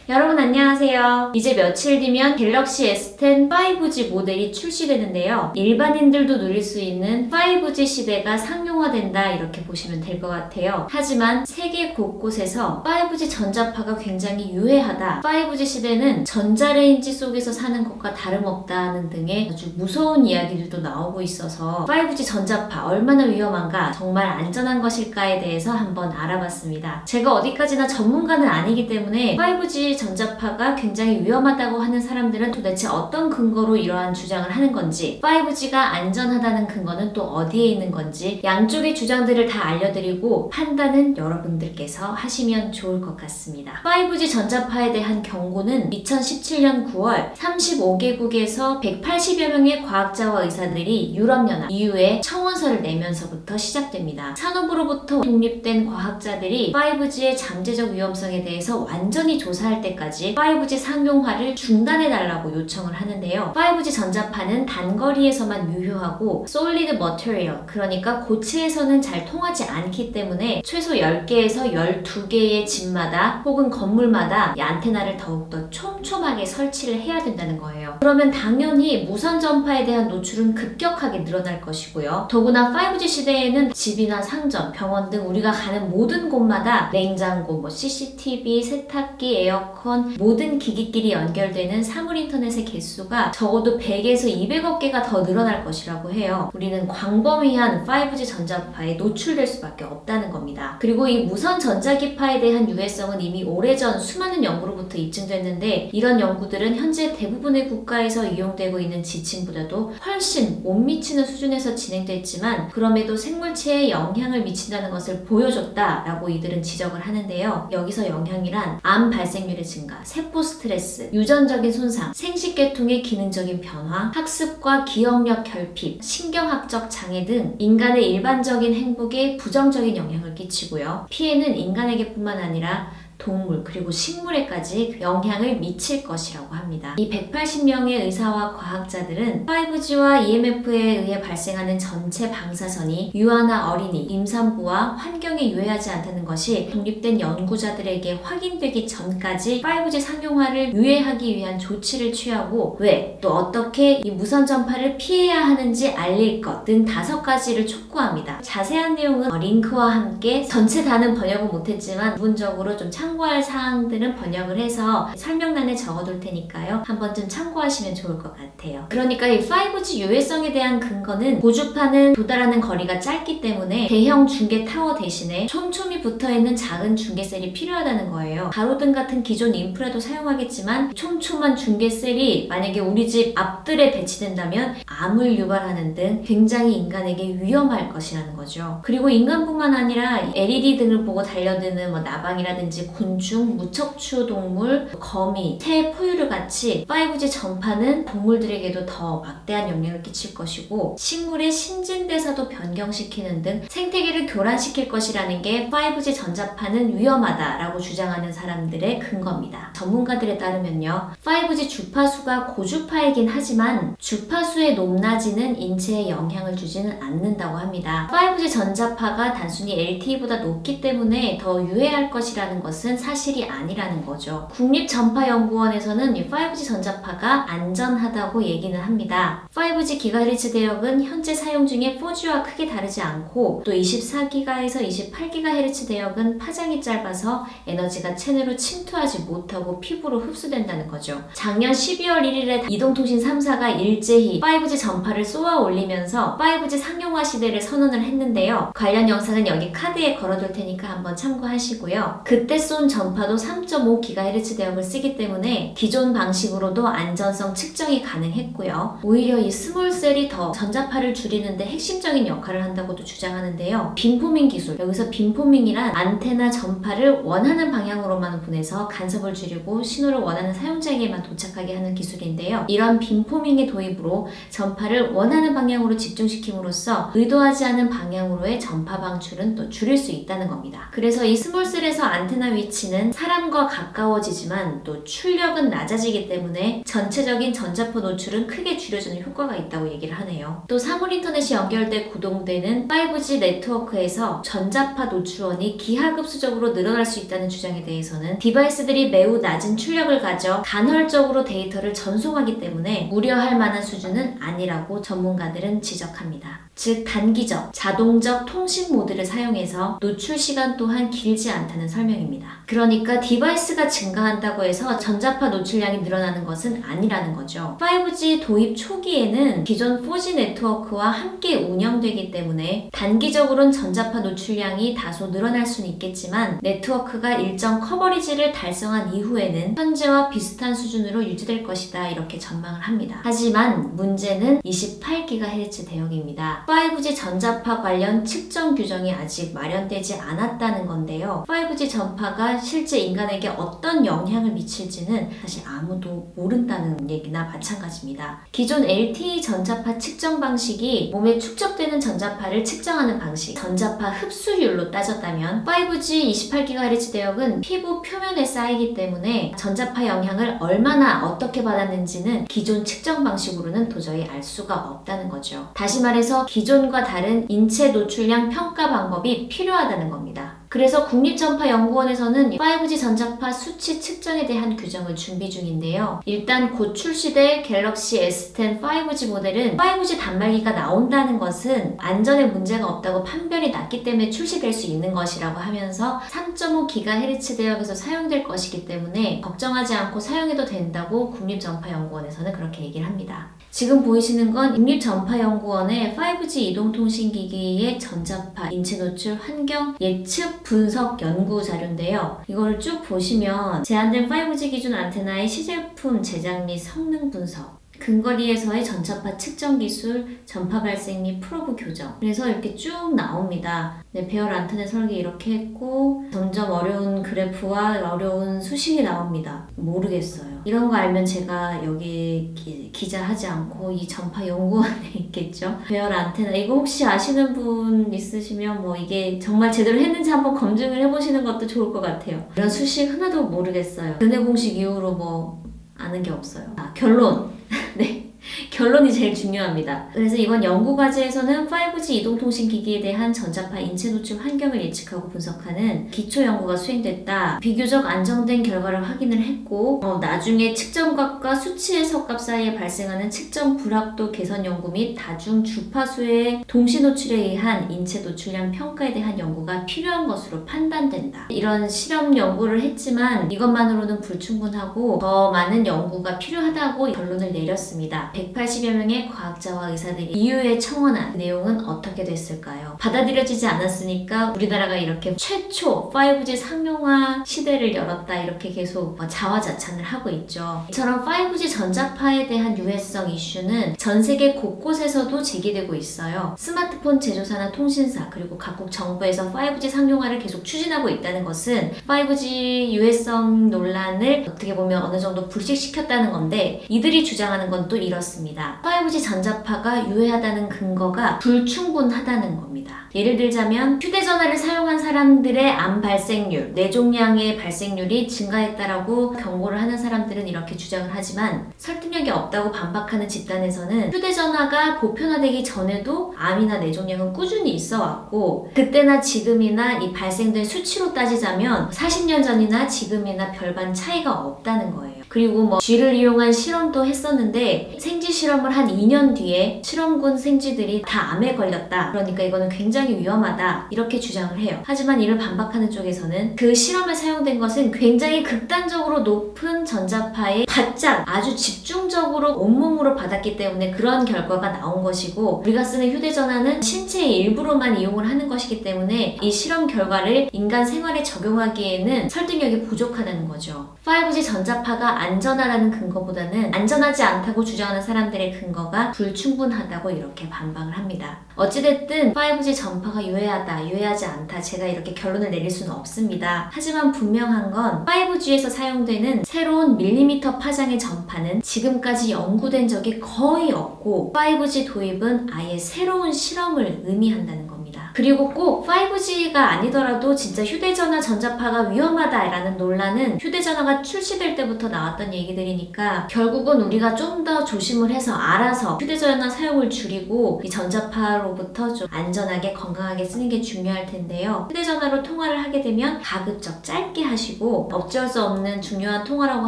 여러분 안녕하세요. 이제 며칠 뒤면 갤럭시 S10 5G 모델이 출시되는데요. 일반인들도 누릴 수 있는 5G 시대가 상용화된다 이렇게 보시면 될 것 같아요. 하지만 세계 곳곳에서 5G 전자파가 굉장히 유해하다. 5G 시대는 전자레인지 속에서 사는 것과 다름없다는 등의 아주 무서운 이야기들도 나오고 있어서 5G 전자파 얼마나 위험한가, 정말 안전한 것일까에 대해서 한번 알아봤습니다. 제가 어디까지나 전문가는 아니기 때문에 5G 전자파가 굉장히 위험하다고 하는 사람들은 도대체 어떤 근거로 이러한 주장을 하는 건지, 5G가 안전하다는 근거는 또 어디에 있는 건지 양쪽의 주장들을 다 알려드리고 판단은 여러분들께서 하시면 좋을 것 같습니다. 5G 전자파에 대한 경고는 2017년 9월 35개국에서 180여 명의 과학자와 의사들이 유럽연합 EU에 청원서를 내면서부터 시작됩니다. 산업으로부터 독립된 과학자들이 5G의 잠재적 위험성에 대해서 완전히 조사할 때까지 5G 상용화를 중단해달라고 요청을 하는데요. 5G 전자파는 단거리에서만 유효하고 solid material, 그러니까 고체에서는 잘 통하지 않기 때문에 최소 10개에서 12개의 집마다 혹은 건물마다 이 안테나를 더욱더 촘촘하게 설치를 해야 된다는 거예요. 그러면 당연히 무선 전파에 대한 노출은 급격하게 늘어날 것이고요. 더구나 5G 시대에는 집이나 상점, 병원 등 우리가 가는 모든 곳마다 냉장고, CCTV, 세탁기, 에어컨, 모든 기기끼리 연결되는 사물 인터넷의 개수가 적어도 100에서 200억 개가 더 늘어날 것이라고 해요. 우리는 광범위한 5G 전자파에 노출될 수밖에 없다는 겁니다. 그리고 이 무선 전자기파에 대한 유해성은 이미 오래전 수많은 연구로부터 입증됐는데, 이런 연구들은 현재 대부분의 국가에서 이용되고 있는 지침보다도 훨씬 못 미치는 수준에서 진행됐지만 그럼에도 생물체에 영향을 미친다는 것을 보여줬다라고 이들은 지적을 하는데요. 여기서 영향이란 암 발생률의 증가, 세포 스트레스, 유전적인 손상, 생식계통의 기능적인 변화, 학습과 기억력 결핍, 신경학적 장애 등 인간의 일반적인 행복에 부정적인 영향을 끼치고요. 피해는 인간에게뿐만 아니라 동물 그리고 식물에까지 영향을 미칠 것이라고 합니다. 이 180명의 의사와 과학자들은 5G와 EMF에 의해 발생하는 전체 방사선이 유아나 어린이, 임산부와 환경에 유해하지 않다는 것이 독립된 연구자들에게 확인되기 전까지 5G 상용화를 유예하기 위한 조치를 취하고, 왜, 또 어떻게 이 무선 전파를 피해야 하는지 알릴 것 등 5가지를 촉구합니다. 자세한 내용은 링크와 함께 전체 다는 번역은 못했지만 부분적으로 좀 참고할 사항들은 번역을 해서 설명란에 적어둘 테니까요. 한번 좀 참고하시면 좋을 것 같아요. 그러니까 이 5G 유해성에 대한 근거는 고주파는 도달하는 거리가 짧기 때문에 대형 중계 타워 대신에 촘촘히 붙어있는 작은 중계셀이 필요하다는 거예요. 가로등 같은 기존 인프라도 사용하겠지만 촘촘한 중계셀이 만약에 우리 집 앞뜰에 배치된다면 암을 유발하는 등 굉장히 인간에게 위험할 것이라는 거죠. 그리고 인간뿐만 아니라 LED 등을 보고 달려드는 나방이라든지 곤충, 무척추 동물, 거미, 새, 포유류 같이 5G 전파는 동물들에게도 더 막대한 영향을 끼칠 것이고, 식물의 신진대사도 변경시키는 등 생태계를 교란시킬 것이라는 게 5G 전자파는 위험하다라고 주장하는 사람들의 근거입니다. 전문가들에 따르면요, 5G 주파수가 고주파이긴 하지만 주파수의 높낮이는 인체에 영향을 주지는 않는다고 합니다. 5G 전자파가 단순히 LTE보다 높기 때문에 더 유해할 것이라는 것은 사실이 아니라는 거죠. 국립전파연구원에서는 이 5G 전자파가 안전하다고 얘기는 합니다. 5G GHz 대역은 현재 사용 중에 4G와 크게 다르지 않고, 또 24GHz에서 28GHz 대역은 파장이 짧아서 에너지가 체내로 침투하지 못하고 피부로 흡수된다는 거죠. 작년 12월 1일에 이동통신 3사가 일제히 5G 전파를 쏘아 올리면서 5G 상용화 시대를 선언을 했는데요. 관련 영상은 여기 카드에 걸어둘 테니까 한번 참고하시고요. 그때 쏜 전파도 3.5GHz 대역을 쓰기 때문에 기존 방식으로도 안전성 측정이 가능했고요. 오히려 이 스몰셀이 더 전자파를 줄이는데 핵심적인 역할을 한다고도 주장하는데요. 빔포밍 기술, 여기서 빔포밍이란 안테나 전파를 원하는 방향으로만 보내서 간섭을 줄이고 신호를 원하는 사용자에게만 도착하게 하는 기술인데요. 이런 빔포밍의 도입으로 전파를 원하는 방향으로 집중시킴으로써 의도하지 않은 방향으로의 전파 방출은 또 줄일 수 있다는 겁니다. 그래서 이 스몰셀에서 안테나 위 위치는 사람과 가까워지지만 또 출력은 낮아지기 때문에 전체적인 전자파 노출은 크게 줄여주는 효과가 있다고 얘기를 하네요. 또 사물 인터넷이 연결돼 구동되는 5G 네트워크에서 전자파 노출원이 기하급수적으로 늘어날 수 있다는 주장에 대해서는 디바이스들이 매우 낮은 출력을 가져 간헐적으로 데이터를 전송하기 때문에 우려할 만한 수준은 아니라고 전문가들은 지적합니다. 즉 단기적, 자동적 통신 모드를 사용해서 노출 시간 또한 길지 않다는 설명입니다. 그러니까 디바이스가 증가한다고 해서 전자파 노출량이 늘어나는 것은 아니라는 거죠. 5G 도입 초기에는 기존 4G 네트워크와 함께 운영되기 때문에 단기적으로는 전자파 노출량이 다소 늘어날 수는 있겠지만 네트워크가 일정 커버리지를 달성한 이후에는 현재와 비슷한 수준으로 유지될 것이다 이렇게 전망을 합니다. 하지만 문제는 28GHz 대역입니다. 5G 전자파 관련 측정 규정이 아직 마련되지 않았다는 건데요. 5G 전파가 실제 인간에게 어떤 영향을 미칠지는 사실 아무도 모른다는 얘기나 마찬가지입니다. 기존 LTE 전자파 측정 방식이 몸에 축적되는 전자파를 측정하는 방식, 전자파 흡수율로 따졌다면 5G 28GHz 대역은 피부 표면에 쌓이기 때문에 전자파 영향을 얼마나 어떻게 받았는지는 기존 측정 방식으로는 도저히 알 수가 없다는 거죠. 다시 말해서 기존과 다른 인체 노출량 평가 방법이 필요하다는 겁니다. 그래서 국립전파연구원에서는 5G 전자파 수치 측정에 대한 규정을 준비 중인데요. 일단 곧 출시될 갤럭시 S10 5G 모델은 5G 단말기가 나온다는 것은 안전에 문제가 없다고 판별이 났기 때문에 출시될 수 있는 것이라고 하면서 3.5GHz 대역에서 사용될 것이기 때문에 걱정하지 않고 사용해도 된다고 국립전파연구원에서는 그렇게 얘기를 합니다. 지금 보이시는 건 국립전파연구원의 5G 이동통신기기의 전자파 인체 노출 환경 예측 분석 연구 자료인데요. 이거를 쭉 보시면 제한된 5G 기준 안테나의 시제품 제작 및 성능 분석, 근거리에서의 전자파 측정 기술, 전파 발생 및 프로브 교정. 그래서 이렇게 쭉 나옵니다. 네, 배열 안테나 설계 이렇게 했고 점점 어려운 그래프와 어려운 수식이 나옵니다. 모르겠어요. 이런 거 알면 제가 여기 기자 하지 않고 이 전파 연구원에 있겠죠. 배열 안테나 이거 혹시 아시는 분 있으시면 뭐 이게 정말 제대로 했는지 한번 검증을 해보시는 것도 좋을 것 같아요. 이런 수식 하나도 모르겠어요. 근해 공식 이후로 뭐 아는 게 없어요. 결론. 네. 결론이 제일 중요합니다. 그래서 이번 연구과제에서는 5G 이동통신기기에 대한 전자파 인체 노출 환경을 예측하고 분석하는 기초 연구가 수행됐다. 비교적 안정된 결과를 확인을 했고 나중에 측정값과 수치 해석값 사이에 발생하는 측정 불확도 개선 연구 및 다중 주파수의 동시 노출에 의한 인체 노출량 평가에 대한 연구가 필요한 것으로 판단된다. 이런 실험 연구를 했지만 이것만으로는 불충분하고 더 많은 연구가 필요하다고 결론을 내렸습니다. 180여 명의 과학자와 의사들이 이유에 청원한 내용은 어떻게 됐을까요? 받아들여지지 않았으니까 우리나라가 이렇게 최초 5G 상용화 시대를 열었다 이렇게 계속 자화자찬을 하고 있죠. 이처럼 5G 전자파에 대한 유해성 이슈는 전 세계 곳곳에서도 제기되고 있어요. 스마트폰 제조사나 통신사 그리고 각국 정부에서 5G 상용화를 계속 추진하고 있다는 것은 5G 유해성 논란을 어떻게 보면 어느 정도 불식시켰다는 건데 이들이 주장하는 건 또 이렇습니다. 5G 전자파가 유해하다는 근거가 불충분하다는 겁니다. 예를 들자면 휴대전화를 사용한 사람들의 암 발생률, 뇌종양의 발생률이 증가했다라고 경고를 하는 사람들은 이렇게 주장을 하지만 설득력이 없다고 반박하는 집단에서는 휴대전화가 보편화되기 전에도 암이나 뇌종양은 꾸준히 있어 왔고 그때나 지금이나 이 발생된 수치로 따지자면 40년 전이나 지금이나 별반 차이가 없다는 거예요. 그리고 쥐를 이용한 실험도 했었는데 생쥐 실험을 한 2년 뒤에 실험군 생쥐들이 다 암에 걸렸다. 그러니까 이거는 굉장히 위험하다. 이렇게 주장을 해요. 하지만 이를 반박하는 쪽에서는 그 실험에 사용된 것은 굉장히 극단적으로 높은 전자파에 바짝 아주 집중적으로 온몸으로 받았기 때문에 그런 결과가 나온 것이고 우리가 쓰는 휴대전화는 신체의 일부로만 이용을 하는 것이기 때문에 이 실험 결과를 인간 생활에 적용하기에는 설득력이 부족하다는 거죠. 5G 전자파가 안전하다는 근거보다는 안전하지 않다고 주장하는 사람들의 근거가 불충분하다고 이렇게 반박을 합니다. 어찌됐든 5G 전파가 유해하다, 유해하지 않다 제가 이렇게 결론을 내릴 수는 없습니다. 하지만 분명한 건 5G에서 사용되는 새로운 밀리미터 파장의 전파는 지금까지 연구된 적이 거의 없고 5G 도입은 아예 새로운 실험을 의미한다는 겁니다. 그리고 꼭 5G가 아니더라도 진짜 휴대전화 전자파가 위험하다라는 논란은 휴대전화가 출시될 때부터 나왔던 얘기들이니까 결국은 우리가 좀 더 조심을 해서 알아서 휴대전화 사용을 줄이고 이 전자파로부터 좀 안전하게 건강하게 쓰는 게 중요할 텐데요. 휴대전화로 통화를 하게 되면 가급적 짧게 하시고 어쩔 수 없는 중요한 통화라고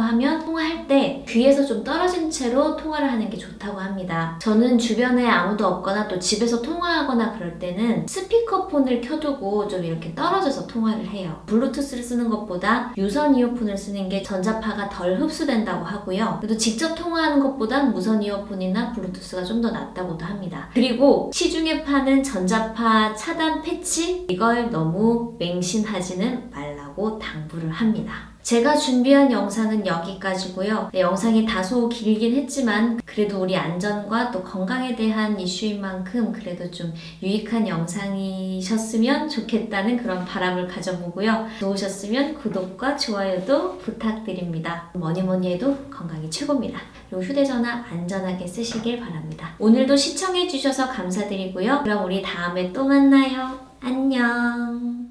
하면 통화할 때 귀에서 좀 떨어진 채로 통화를 하는 게 좋다고 합니다. 저는 주변에 아무도 없거나 또 집에서 통화하거나 그럴 때는 스피커폰을 켜두고 좀 이렇게 떨어져서 통화를 해요. 블루투스를 쓰는 것보다 유선 이어폰을 쓰는 게 전자파가 덜 흡수된다고 하고요. 그래도 직접 통화하는 것보단 무선 이어폰이나 블루투스가 좀 더 낫다고도 합니다. 그리고 시중에 파는 전자파 차단 패치 이걸 너무 맹신하지는 말라고 당부를 합니다. 제가 준비한 영상은 여기까지고요. 네, 영상이 다소 길긴 했지만 그래도 우리 안전과 또 건강에 대한 이슈인 만큼 그래도 좀 유익한 영상이셨으면 좋겠다는 그런 바람을 가져보고요. 좋으셨으면 구독과 좋아요도 부탁드립니다. 뭐니 해도 건강이 최고입니다. 그리고 휴대전화 안전하게 쓰시길 바랍니다. 오늘도 시청해주셔서 감사드리고요. 그럼 우리 다음에 또 만나요. 안녕.